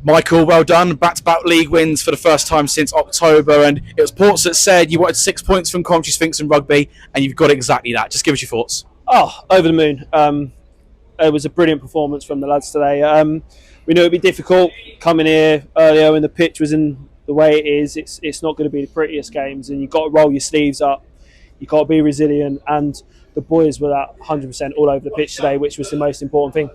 Michael, well done. Back-to-back league wins for the first time since October, and it was Ports that said you wanted 6 points from Coventry Sphinx and Rugby, and you've got exactly that. Just give us your thoughts. Oh, over the moon. It was a brilliant performance from the lads today. We knew it'd be difficult coming here earlier when the pitch was in the way it is. It's not going to be the prettiest games, and you've got to roll your sleeves up. You've got to be resilient, and the boys were at 100% all over the pitch today, which was the most important thing.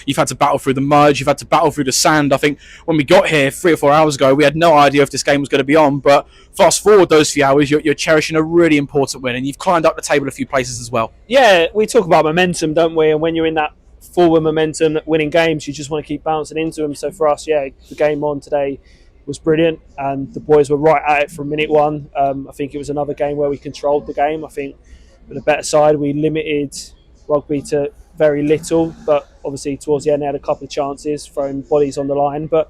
You've had to battle through the mud, you've had to battle through the sand. I think when we got here 3 or 4 hours ago, we had no idea if this game was going to be on, but fast forward those few hours, you're cherishing a really important win, and you've climbed up the table a few places as well. Yeah, we talk about momentum, don't we? And when you're in that forward momentum, winning games, you just want to keep bouncing into them. So for us, yeah, the game on today was brilliant, and the boys were right at it from minute one. I think it was another game where we controlled the game. I think with a better side, we limited Rugby to very little, but obviously towards the end they had a couple of chances, throwing bodies on the line. But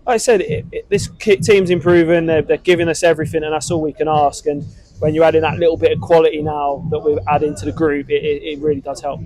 like I said, this team's improving, they're giving us everything, and that's all we can ask. And when you're adding that little bit of quality now that we're adding to the group, it really does help.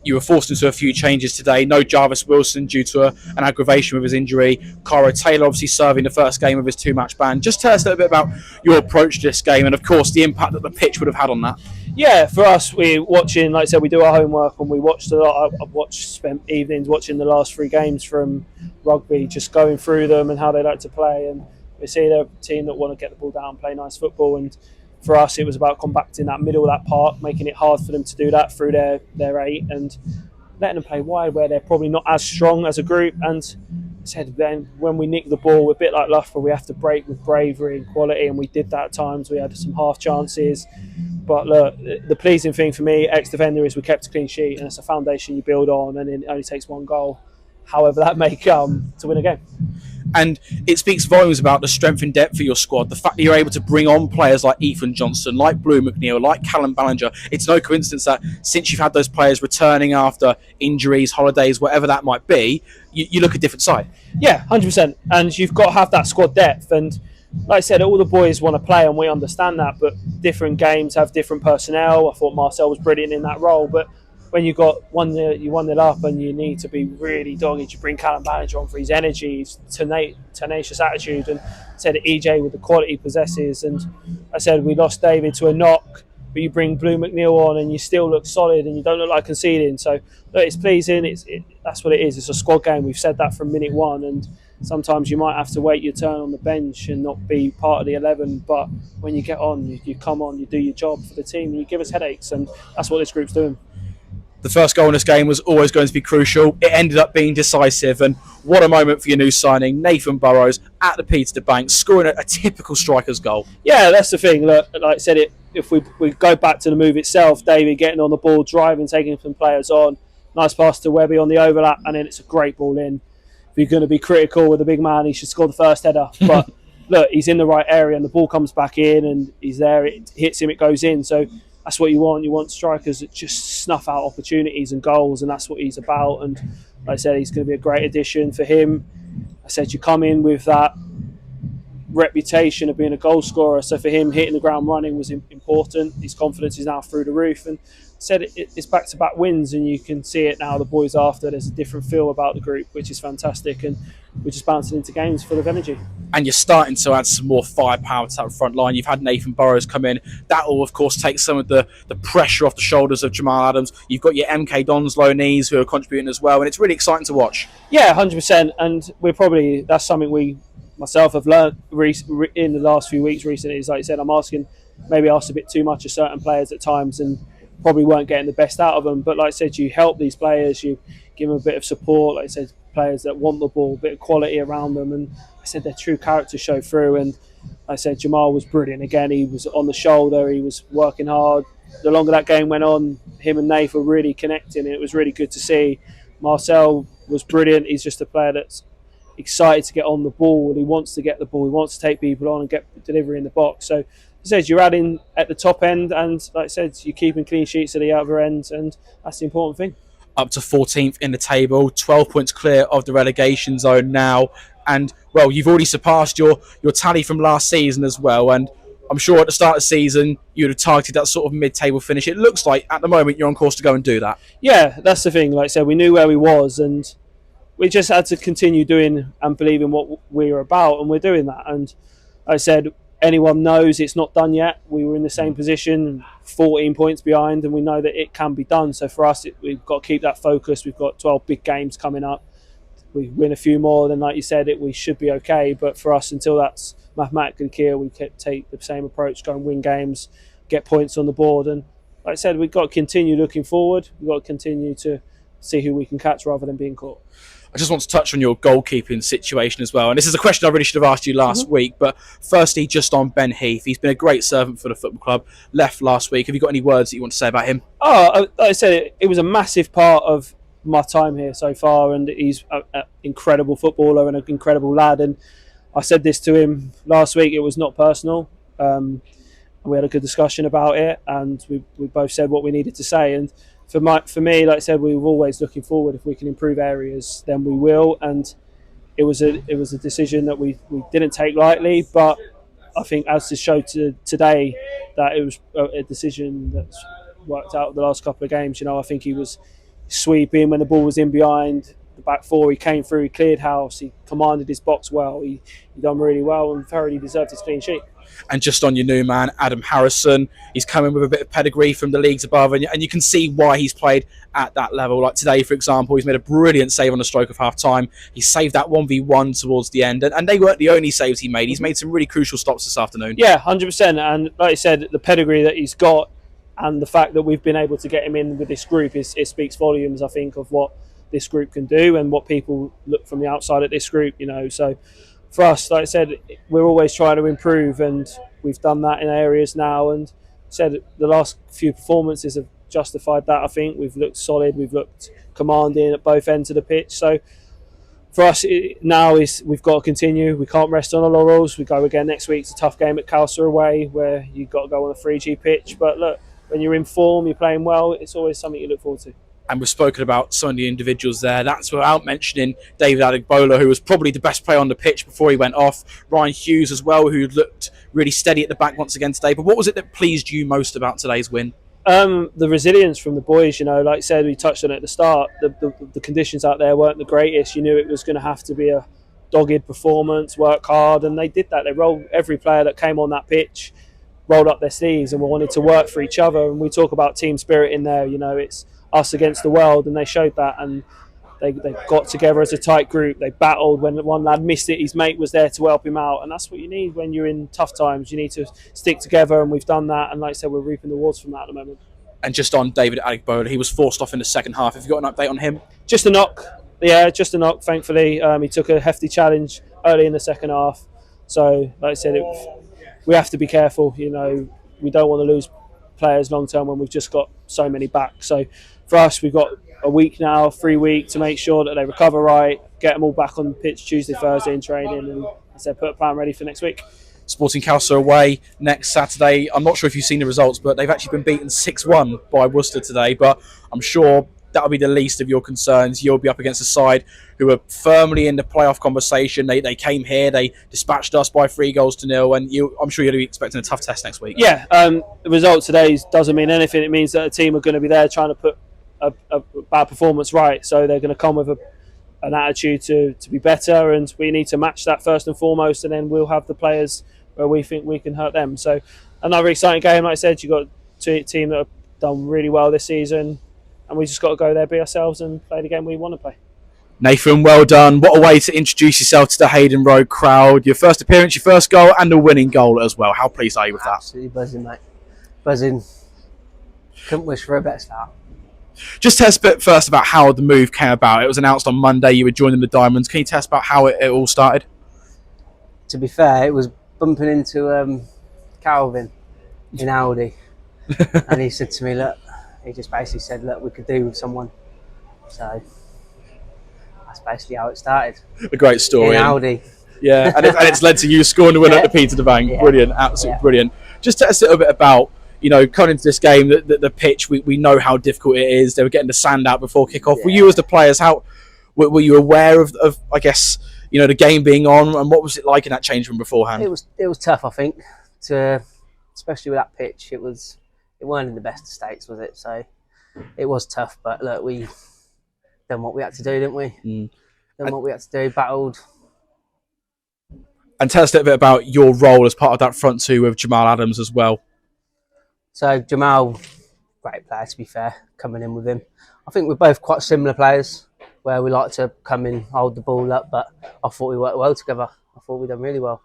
You were forced into a few changes today. No Jarvis Wilson due to an aggravation with his injury. Cairo Taylor obviously serving the first game of his 2-match ban. Just tell us a little bit about your approach to this game and, of course, the impact that the pitch would have had on that. Yeah, for us, we're watching, like I said, we do our homework, and we watched a lot. I've spent evenings watching the last 3 games from Rugby, just going through them and how they like to play. And we see they're a team that want to get the ball down, play nice football. And for us, it was about compacting that middle of that park, making it hard for them to do that through their 8 and letting them play wide where they're probably not as strong as a group. And I said then when we nick the ball, we're a bit like Loughborough, we have to break with bravery and quality, and we did that at times. We had some half chances. But look, the pleasing thing for me, ex-defender, is we kept a clean sheet, and it's a foundation you build on, and it only takes 1 goal, however that may come, to win a game. And it speaks volumes about the strength and depth of your squad. The fact that you're able to bring on players like Ethan Johnson, like Blue McNeil, like Callum Ballinger. It's no coincidence that since you've had those players returning after injuries, holidays, whatever that might be, you look a different side. Yeah, 100%. And you've got to have that squad depth. And like I said, all the boys want to play, and we understand that. But different games have different personnel. I thought Marcel was brilliant in that role. But when you've got 1-0 up and you need to be really dogged, you bring Callum Ballinger on for his energy, his tenacious attitude, and I said EJ with the quality he possesses. And I said we lost David to a knock, but you bring Blue McNeil on and you still look solid and you don't look like conceding. So look, it's pleasing. That's what it is. It's a squad game. We've said that from minute one, and sometimes you might have to wait your turn on the bench and not be part of the 11. But when you get on, you come on, you do your job for the team, and you give us headaches, and that's what this group's doing. The first goal in this game was always going to be crucial. It ended up being decisive, and what a moment for your new signing, Nathan Burrows, at the Peter Bank, scoring a typical striker's goal. Yeah, that's the thing. Look, like I said, if we go back to the move itself, David getting on the ball, driving, taking some players on, nice pass to Webby on the overlap, and then it's a great ball in. If you're going to be critical with a big man, he should score the first header. But look, he's in the right area, and the ball comes back in, and he's there. It hits him, it goes in. So that's what you want. You want strikers that just snuff out opportunities and goals, and that's what he's about. And like I said, he's going to be a great addition for him. I said you come in with that reputation of being a goal scorer, so for him hitting the ground running was important. His confidence is now through the roof, and I said it's back-to-back wins, and you can see it now. The boys after, there's a different feel about the group, which is fantastic, and we're just bouncing into games full of energy. And you're starting to add some more firepower to that front line. You've had Nathan Burrows come in. That will, of course, take some of the pressure off the shoulders of Jamal Adams. You've got your MK Dons low knees who are contributing as well, and it's really exciting to watch. Yeah, 100%. And that's something myself have learned in the last few weeks recently. Is like I said, I'm asked a bit too much of certain players at times, and probably weren't getting the best out of them. But like I said, you help these players, you give them a bit of support. Like I said, players that want the ball, a bit of quality around them, and I said their true character show through. And like I said, Jamal was brilliant again. He was on the shoulder, he was working hard. The longer that game went on, him and Nath were really connecting, and it was really good to see. Marcel was brilliant. He's just a player that's excited to get on the ball, and he wants to get the ball, he wants to take people on and get delivery in the box. So I said you're adding at the top end, and like I said, you're keeping clean sheets at the other end, and that's the important thing. Up to 14th in the table, 12 points clear of the relegation zone now, and well, you've already surpassed your tally from last season as well. And I'm sure at the start of the season you'd have targeted that sort of mid-table finish. It looks like at the moment you're on course to go and do that. Yeah, that's the thing. Like I said, we knew where we was, and we just had to continue doing and believing what we're about, and we're doing that. And like I said, anyone knows it's not done yet. We were in the same position, 14 points behind, and we know that it can be done. So for us, we've got to keep that focus. We've got 12 big games coming up. We win a few more, then like you said, we should be okay. But for us, until that's mathematically clear, we take the same approach, go and win games, get points on the board. And like I said, we've got to continue looking forward. We've got to continue to see who we can catch rather than being caught. I just want to touch on your goalkeeping situation as well. And this is a question I really should have asked you last week. But firstly, just on Ben Heath. He's been a great servant for the football club. Left last week. Have you got any words that you want to say about him? Oh, like I said, it was a massive part of my time here so far, and he's an incredible footballer and an incredible lad. And I said this to him last week. It was not personal. And we had a good discussion about it, and we both said what we needed to say. And for me, like I said, we were always looking forward. If we can improve areas, then we will. And it was a decision that we didn't take lightly, but I think as to show today that it was a decision that's worked out the last couple of games. I think he was sweeping when the ball was in behind the back four. He came through, he cleared house, he commanded his box well, he done really well and thoroughly deserved his clean sheet. And just on your new man, Adam Harrison, he's coming with a bit of pedigree from the leagues above, and you can see why he's played at that level. Like today, for example, he's made a brilliant save on the stroke of half time. He saved that 1v1 towards the end, and they weren't the only saves he made. He's made some really crucial stops this afternoon. Yeah, 100%. And like I said, the pedigree that he's got and the fact that we've been able to get him in with this group, it speaks volumes, I think, of what this group can do and what people look from the outside at this group. So for us, like I said, we're always trying to improve, and we've done that in areas now. And said the last few performances have justified that. I think we've looked solid, we've looked commanding at both ends of the pitch. So for us now we've got to continue. We can't rest on our laurels. We go again next week. It's a tough game at Calcer away, where you've got to go on a 3G pitch. But look, when you're in form, you're playing well, it's always something you look forward to. And we've spoken about some of the individuals there. That's without mentioning David Adegbola, who was probably the best player on the pitch before he went off. Ryan Hughes as well, who looked really steady at the back once again today. But what was it that pleased you most about today's win? The resilience from the boys. Like I said, we touched on it at the start. The conditions out there weren't the greatest. You knew it was going to have to be a dogged performance, work hard, and they did that. They rolled every player that came on that pitch, rolled up their sleeves, and we wanted to work for each other. And we talk about team spirit in there. It's us against the world, and they showed that. And they got together as a tight group. They battled. When one lad missed it, his mate was there to help him out, and that's what you need when you're in tough times. You need to stick together, and we've done that. And like I said, we're reaping the rewards from that at the moment. And just on David Adegbola, he was forced off in the second half. Have you got an update on him? Just a knock. Yeah, just a knock, thankfully. He took a hefty challenge early in the second half. So, like I said, we have to be careful. We don't want to lose players long term when we've just got so many back. So for us, we've got a week now, 3 weeks, to make sure that they recover right, get them all back on the pitch Tuesday, Thursday in training, and as I said, put a plan ready for next week. Sporting Calcer away next Saturday. I'm not sure if you've seen the results, but they've actually been beaten 6-1 by Worcester today. But I'm sure that'll be the least of your concerns. You'll be up against a side who are firmly in the playoff conversation. They came here, they dispatched us by 3-0, and I'm sure you'll be expecting a tough test next week. Yeah, the result today doesn't mean anything. It means that a team are going to be there trying to put a bad performance right. So they're going to come with an attitude to be better, and we need to match that first and foremost, and then we'll have the players where we think we can hurt them. So another exciting game. Like I said, you've got a team that have done really well this season, and we just got to go there, be ourselves, and play the game we want to play. Nathan, well done. What a way to introduce yourself to the Hayden Road crowd. Your first appearance, your first goal, and a winning goal as well. How pleased are you with that? Absolutely buzzing, mate. Buzzing. Couldn't wish for a better start. Just tell us a bit first about how the move came about. It was announced on Monday you were joining the Diamonds. Can you tell us about how it all started? To be fair, it was bumping into Calvin in Audi. And he said to me, look, he just basically said, look, we could do with someone. So that's basically how it started. A great story. In Audi. Yeah, and it's led to you scoring the winner at the Peter de Bank. Yeah. Brilliant, absolutely brilliant. Just tell us a little bit about, coming into this game, the pitch, we know how difficult it is. They were getting the sand out before kick-off. Yeah. Were you, as the players, were you aware of I guess, the game being on, and what was it like in that change room beforehand? It was tough, I think, especially with that pitch. It weren't in the best of states, was it? So it was tough, but look, we done what we had to do, didn't we? done what we had to do, battled. And tell us a little bit about your role as part of that front two with Jamal Adams as well. So Jamal, great player to be fair, coming in with him. I think we're both quite similar players, where we like to come in, hold the ball up, but I thought we worked well together. I thought we done really well.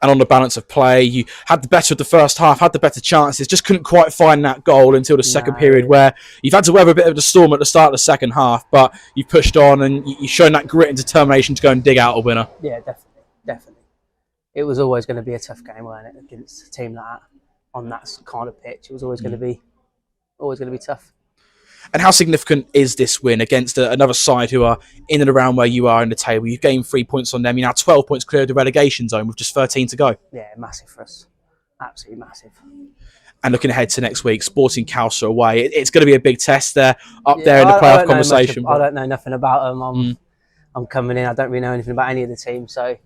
And on the balance of play, you had the better of the first half, had the better chances, just couldn't quite find that goal until the second period, where you've had to weather a bit of a storm at the start of the second half, but you've pushed on and you've shown that grit and determination to go and dig out a winner. Yeah, definitely. It was always going to be a tough game, wasn't it, against a team like that on that kind of pitch. It was always going to be tough. And how significant is this win against another side who are in and around where you are in the table? You've gained 3 points on them. You're now 12 points clear of the relegation zone with just 13 to go. Yeah, massive for us. Absolutely massive. And looking ahead to next week, Sporting Calcer away. It's going to be a big test there, there in the playoff conversation. I don't know nothing about them. I'm coming in. I don't really know anything about any of the teams, so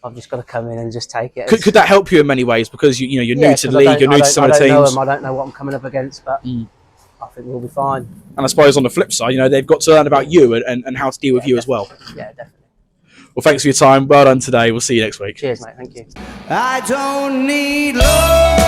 I've just got to come in and just take it. Could that help you in many ways? Because you're new to the league, you're new to some of the teams. I don't know what I'm coming up against, but I think we'll be fine. And I suppose on the flip side, they've got to learn about you and how to deal with you as well. Yeah, definitely. Well, thanks for your time. Well done today. We'll see you next week. Cheers, mate. Thank you. I don't need love.